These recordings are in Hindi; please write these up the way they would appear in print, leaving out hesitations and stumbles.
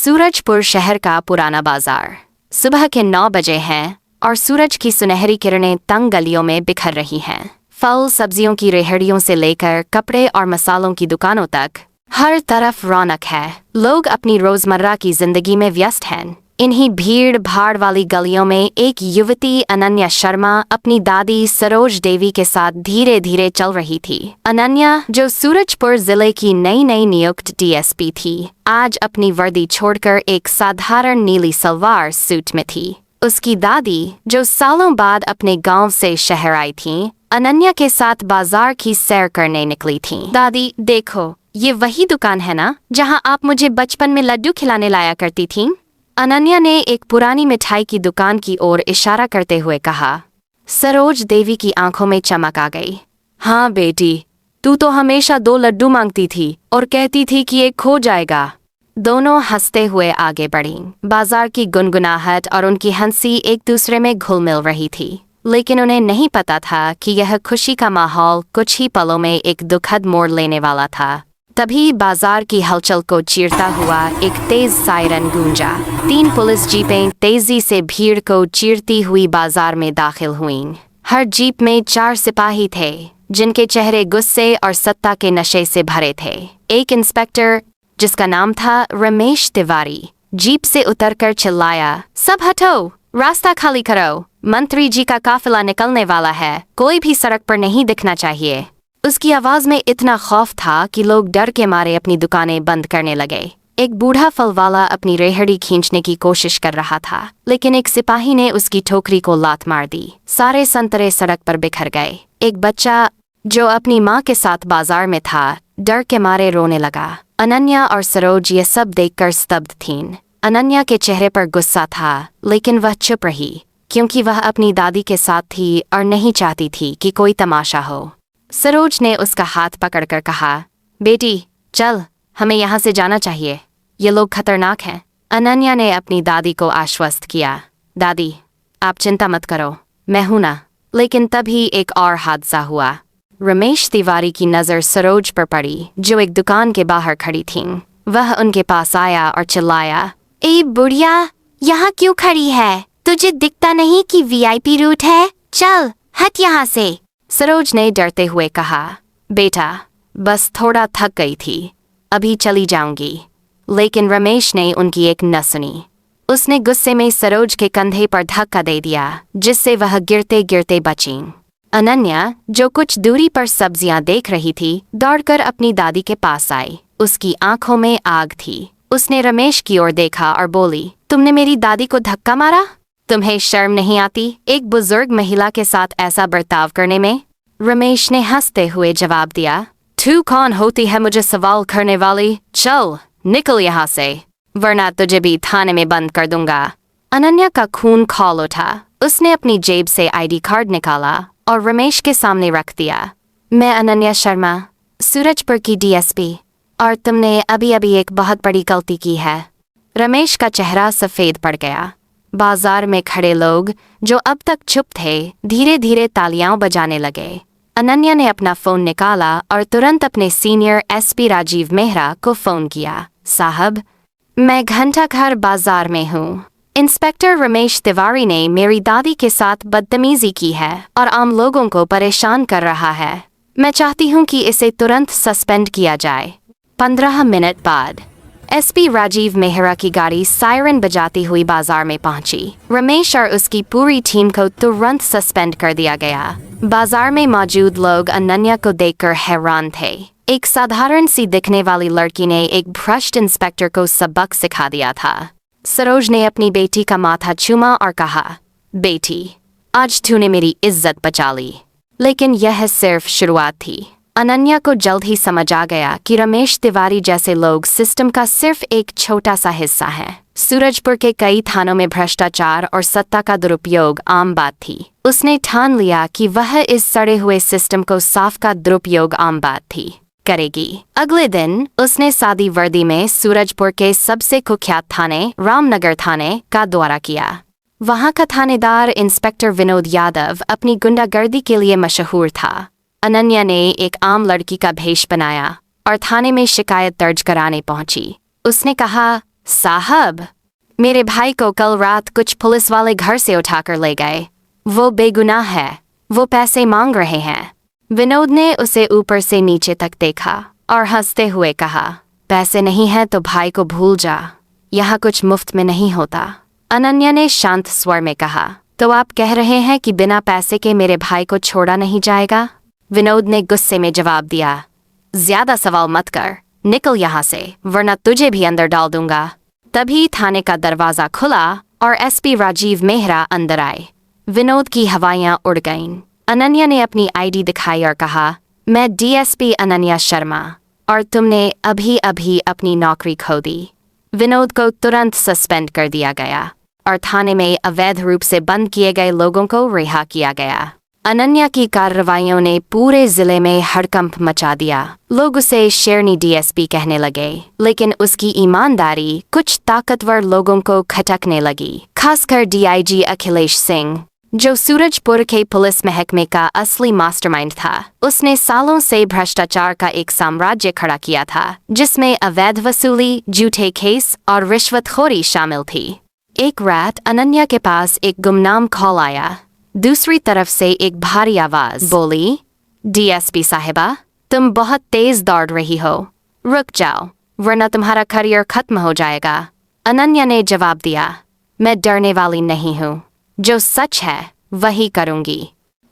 सूरजपुर शहर का पुराना बाजार। सुबह के 9 बजे हैं और सूरज की सुनहरी किरणें तंग गलियों में बिखर रही हैं। फल सब्जियों की रेहड़ियों से लेकर कपड़े और मसालों की दुकानों तक हर तरफ रौनक है। लोग अपनी रोजमर्रा की जिंदगी में व्यस्त हैं। इन्हीं भीड़ भाड़ वाली गलियों में एक युवती अनन्या शर्मा अपनी दादी सरोज देवी के साथ धीरे धीरे चल रही थी। अनन्या, जो सूरजपुर जिले की नई नियुक्त डीएसपी थी, आज अपनी वर्दी छोड़कर एक साधारण नीली सलवार सूट में थी। उसकी दादी, जो सालों बाद अपने गांव से शहर आई थीं, अनन्या के साथ बाजार की सैर करने निकली थीं। दादी, देखो, ये वही दुकान है ना जहां आप मुझे बचपन में लड्डू खिलाने लाया करती थीं? अनन्या ने एक पुरानी मिठाई की दुकान की ओर इशारा करते हुए कहा। सरोज देवी की आंखों में चमक आ गई। हाँ बेटी, तू तो हमेशा 2 लड्डू मांगती थी और कहती थी कि एक खो जाएगा। दोनों हंसते हुए आगे बढ़ीं। बाजार की गुनगुनाहट और उनकी हंसी एक दूसरे में घुल मिल रही थी, लेकिन उन्हें नहीं पता था कि यह खुशी का माहौल कुछ ही पलों में एक दुखद मोड़ लेने वाला था। तभी बाजार की हलचल को चीरता हुआ एक तेज सायरन गूंजा। 3 पुलिस जीपें तेजी से भीड़ को चीरती हुई बाजार में दाखिल हुईं। हर जीप में 4 सिपाही थे, जिनके चेहरे गुस्से और सत्ता के नशे से भरे थे। एक इंस्पेक्टर, जिसका नाम था रमेश तिवारी, जीप से उतरकर चिल्लाया, सब हटो, रास्ता खाली करो, मंत्री जी का काफिला निकलने वाला है, कोई भी सड़क पर नहीं दिखना चाहिए। उसकी आवाज में इतना खौफ था कि लोग डर के मारे अपनी दुकानें बंद करने लगे। एक बूढ़ा फल वाला अपनी रेहड़ी खींचने की कोशिश कर रहा था, लेकिन एक सिपाही ने उसकी टोकरी को लात मार दी। सारे संतरे सड़क पर बिखर गए। एक बच्चा, जो अपनी माँ के साथ बाजार में था, डर के मारे रोने लगा। अनन्या और सरोज ये सब देखकर स्तब्ध थीं। अनन्या के चेहरे पर गुस्सा था, लेकिन वह चुप रही, क्योंकि वह अपनी दादी के साथ थी और नहीं चाहती थी कि कोई तमाशा हो। सरोज ने उसका हाथ पकड़कर कहा, बेटी चल, हमें यहाँ से जाना चाहिए, ये लोग खतरनाक हैं। अनन्या ने अपनी दादी को आश्वस्त किया, दादी आप चिंता मत करो, मैं हूं ना। लेकिन तभी एक और हादसा हुआ। रमेश तिवारी की नज़र सरोज पर पड़ी, जो एक दुकान के बाहर खड़ी थीं। वह उनके पास आया और चिल्लाया, ए बुढ़िया, यहाँ क्यों खड़ी है? तुझे दिखता नहीं कि वीआईपी रूट है? चल हट यहाँ से। सरोज ने डरते हुए कहा, बेटा बस थोड़ा थक गई थी, अभी चली जाऊंगी। लेकिन रमेश ने उनकी एक न सुनी। उसने गुस्से में सरोज के कंधे पर धक्का दे दिया, जिससे वह गिरते गिरते बची। अनन्या, जो कुछ दूरी पर सब्जियां देख रही थी, दौड़कर अपनी दादी के पास आई। उसकी आंखों में आग थी। उसने रमेश की ओर देखा और बोली, तुमने मेरी दादी को धक्का मारा? तुम्हें शर्म नहीं आती एक बुजुर्ग महिला के साथ ऐसा बर्ताव करने में? रमेश ने हंसते हुए जवाब दिया, तू कौन होती है मुझे सवाल करने वाली? चल निकल यहाँ से, वरना तुझे भी थाने में बंद कर दूंगा। अनन्या का खून खौल उठा। उसने अपनी जेब से आईडी कार्ड निकाला और रमेश के सामने रख दिया। मैं अनन्या शर्मा, सूरजपुर की डीएसपी, और तुमने अभी अभी एक बहुत बड़ी गलती की है। रमेश का चेहरा सफ़ेद पड़ गया। बाजार में खड़े लोग, जो अब तक चुप थे, धीरे धीरे तालियां बजाने लगे। अनन्या ने अपना फ़ोन निकाला और तुरंत अपने सीनियर एसपी राजीव मेहरा को फ़ोन किया। साहब, मैं घंटाघर बाजार में हूँ। इंस्पेक्टर रमेश तिवारी ने मेरी दादी के साथ बदतमीजी की है और आम लोगों को परेशान कर रहा है। मैं चाहती हूँ कि इसे तुरंत सस्पेंड किया जाए। 15 मिनट बाद एसपी राजीव मेहरा की गाड़ी सायरन बजाती हुई बाजार में पहुंची। रमेश और उसकी पूरी टीम को तुरंत सस्पेंड कर दिया गया। बाजार में मौजूद लोग अनन्या को देखकर हैरान थे। एक साधारण सी दिखने वाली लड़की ने एक भ्रष्ट इंस्पेक्टर को सबक सिखा दिया था। सरोज ने अपनी बेटी का माथा चूमा और कहा, बेटी आज तूने मेरी इज्जत बचा ली। लेकिन यह सिर्फ शुरुआत थी। अनन्या को जल्द ही समझ आ गया कि रमेश तिवारी जैसे लोग सिस्टम का सिर्फ एक छोटा सा हिस्सा हैं। सूरजपुर के कई थानों में भ्रष्टाचार और सत्ता का दुरुपयोग आम बात थी। उसने ठान लिया कि वह इस सड़े हुए सिस्टम को साफ का दुरुपयोग आम बात थी करेगी। अगले दिन उसने सादी वर्दी में सूरजपुर के सबसे कुख्यात थाने रामनगर थाने का दौरा किया। वहां का थानेदार इंस्पेक्टर विनोद यादव अपनी गुंडागर्दी के लिए मशहूर था। अनन्या ने एक आम लड़की का भेष बनाया और थाने में शिकायत दर्ज कराने पहुंची। उसने कहा, साहब, मेरे भाई को कल रात कुछ पुलिस वाले घर से उठाकर ले गए। वो बेगुनाह है, वो पैसे मांग रहे हैं। विनोद ने उसे ऊपर से नीचे तक देखा और हंसते हुए कहा, पैसे नहीं है तो भाई को भूल जा, यहाँ कुछ मुफ्त में नहीं होता। अनन्या ने शांत स्वर में कहा, तो आप कह रहे हैं कि बिना पैसे के मेरे भाई को छोड़ा नहीं जाएगा? विनोद ने गुस्से में जवाब दिया, ज्यादा सवाल मत कर, निकल यहाँ से वरना तुझे भी अंदर डाल दूंगा। तभी थाने का दरवाजा खुला और एसपी राजीव मेहरा अंदर आए। विनोद की हवाइयां उड़ गईं। अनन्या ने अपनी आईडी दिखाई और कहा, मैं डीएसपी अनन्या शर्मा, और तुमने अभी अभी अपनी नौकरी खो दी। विनोद को तुरंत सस्पेंड कर दिया गया और थाने में अवैध रूप से बंद किए गए लोगों को रिहा किया गया। अनन्या की कार्रवाइयों ने पूरे जिले में हड़कंप मचा दिया। लोग उसे शेरनी डीएसपी कहने लगे, लेकिन उसकी ईमानदारी कुछ ताकतवर लोगों को खटकने लगी, खासकर डीआईजी अखिलेश सिंह, जो सूरजपुर के पुलिस महकमे का असली मास्टरमाइंड था। उसने सालों से भ्रष्टाचार का एक साम्राज्य खड़ा किया था, जिसमें अवैध वसूली, झूठे केस और रिश्वतखोरी शामिल थी। एक रात अनन्या के पास एक गुमनाम कॉल आया। दूसरी तरफ से एक भारी आवाज बोली, डीएसपी साहिबा, तुम बहुत तेज दौड़ रही हो, रुक जाओ वरना तुम्हारा करियर खत्म हो जाएगा। अनन्या ने जवाब दिया, मैं डरने वाली नहीं हूँ, जो सच है वही करूँगी।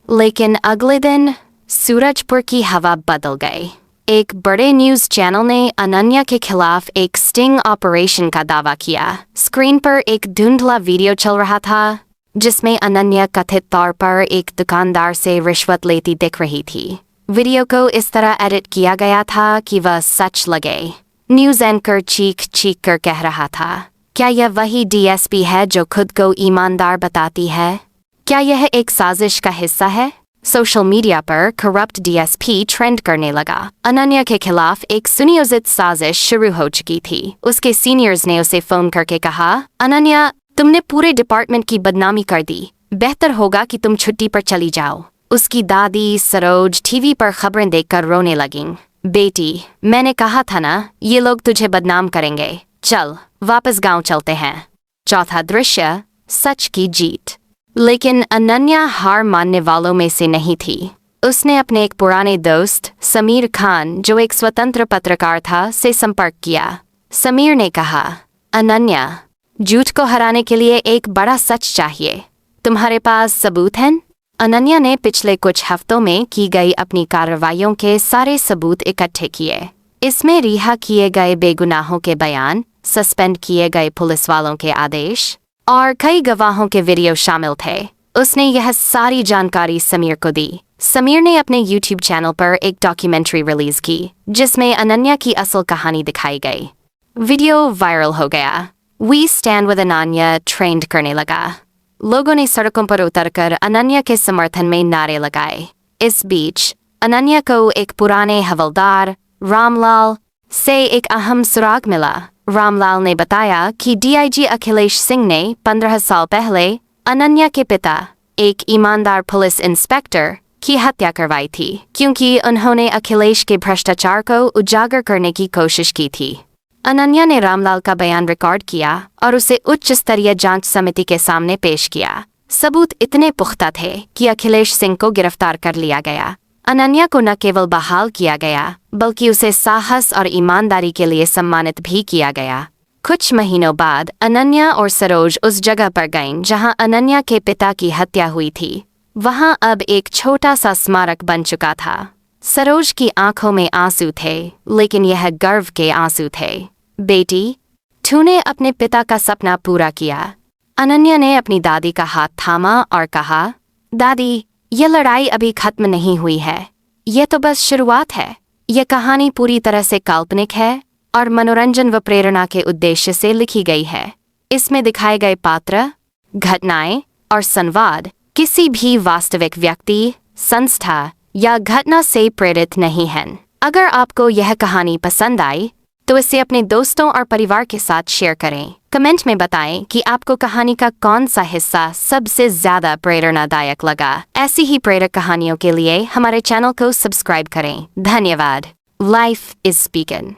लेकिन अगले दिन सूरजपुर की हवा बदल गई। एक बड़े न्यूज़ चैनल ने अनन्या के खिलाफ एक स्टिंग ऑपरेशन का दावा किया। स्क्रीन पर एक धुंधला वीडियो चल रहा था, जिसमें अनन्या कथित तौर पर एक दुकानदार से रिश्वत लेती दिख रही थी। वीडियो को इस तरह एडिट किया गया था कि वह सच लगे। न्यूज़ एंकर चीख चीख कर कह रहा था, क्या यह वही डीएसपी है जो खुद को ईमानदार बताती है? क्या यह एक साजिश का हिस्सा है? सोशल मीडिया पर करप्ट डीएसपी ट्रेंड करने लगा। अनन्या के खिलाफ एक सुनियोजित साजिश शुरू हो चुकी थी। उसके सीनियर्स ने उसे फोन करके कहा, अनन्या, तुमने पूरे डिपार्टमेंट की बदनामी कर दी, बेहतर होगा कि तुम छुट्टी पर चली जाओ। उसकी दादी सरोज टीवी पर खबरें देखकर रोने लगीं। बेटी, मैंने कहा था ना, ये लोग तुझे बदनाम करेंगे, चल वापस गांव चलते हैं। चौथा दृश्य, सच की जीत। लेकिन अनन्या हार मानने वालों में से नहीं थी। उसने अपने एक पुराने दोस्त समीर खान, जो एक स्वतंत्र पत्रकार था, से संपर्क किया। समीर ने कहा, अनन्या, झूठ को हराने के लिए एक बड़ा सच चाहिए, तुम्हारे पास सबूत हैं? अनन्या ने पिछले कुछ हफ्तों में की गई अपनी कार्रवाइयों के सारे सबूत इकट्ठे किए। इसमें रिहा किए गए बेगुनाहों के बयान, सस्पेंड किए गए पुलिस वालों के आदेश और कई गवाहों के वीडियो शामिल थे। उसने यह सारी जानकारी समीर को दी। समीर ने अपने यूट्यूब चैनल पर एक डॉक्यूमेंट्री रिलीज की, जिसमें अनन्या की असल कहानी दिखाई गई। वीडियो वायरल हो गया। We stand with Ananya trend करने लगा। लोगों ने सड़कों पर उतरकर अनन्या के समर्थन में नारे लगाए। इस बीच अनन्या को एक पुराने हवलदार रामलाल से एक अहम सुराग मिला। रामलाल ने बताया कि डीआईजी अखिलेश सिंह ने 15 साल पहले अनन्या के पिता, एक ईमानदार पुलिस इंस्पेक्टर, की हत्या करवाई थी, क्योंकि उन्होंने अखिलेश के भ्रष्टाचार को उजागर करने की कोशिश की थी। अनन्या ने रामलाल का बयान रिकॉर्ड किया और उसे उच्च स्तरीय जांच समिति के सामने पेश किया। सबूत इतने पुख्ता थे कि अखिलेश सिंह को गिरफ्तार कर लिया गया। अनन्या को न केवल बहाल किया गया, बल्कि उसे साहस और ईमानदारी के लिए सम्मानित भी किया गया। कुछ महीनों बाद अनन्या और सरोज उस जगह पर गईं जहां अनन्या के पिता की हत्या हुई थी। वहां अब एक छोटा सा स्मारक बन चुका था। सरोज की आंखों में आंसू थे, लेकिन यह गर्व के आंसू थे। बेटी, तूने अपने पिता का सपना पूरा किया। अनन्या ने अपनी दादी का हाथ थामा और कहा, दादी, यह लड़ाई अभी खत्म नहीं हुई है, यह तो बस शुरुआत है। यह कहानी पूरी तरह से काल्पनिक है और मनोरंजन व प्रेरणा के उद्देश्य से लिखी गई है। इसमें दिखाए गए पात्र, घटनाएं और संवाद किसी भी वास्तविक व्यक्ति, संस्था या घटना से प्रेरित नहीं हैं। अगर आपको यह कहानी पसंद आई तो इसे अपने दोस्तों और परिवार के साथ शेयर करें। कमेंट में बताएं कि आपको कहानी का कौन सा हिस्सा सबसे ज्यादा प्रेरणादायक लगा। ऐसी ही प्रेरक कहानियों के लिए हमारे चैनल को सब्सक्राइब करें। धन्यवाद। Life is speaking.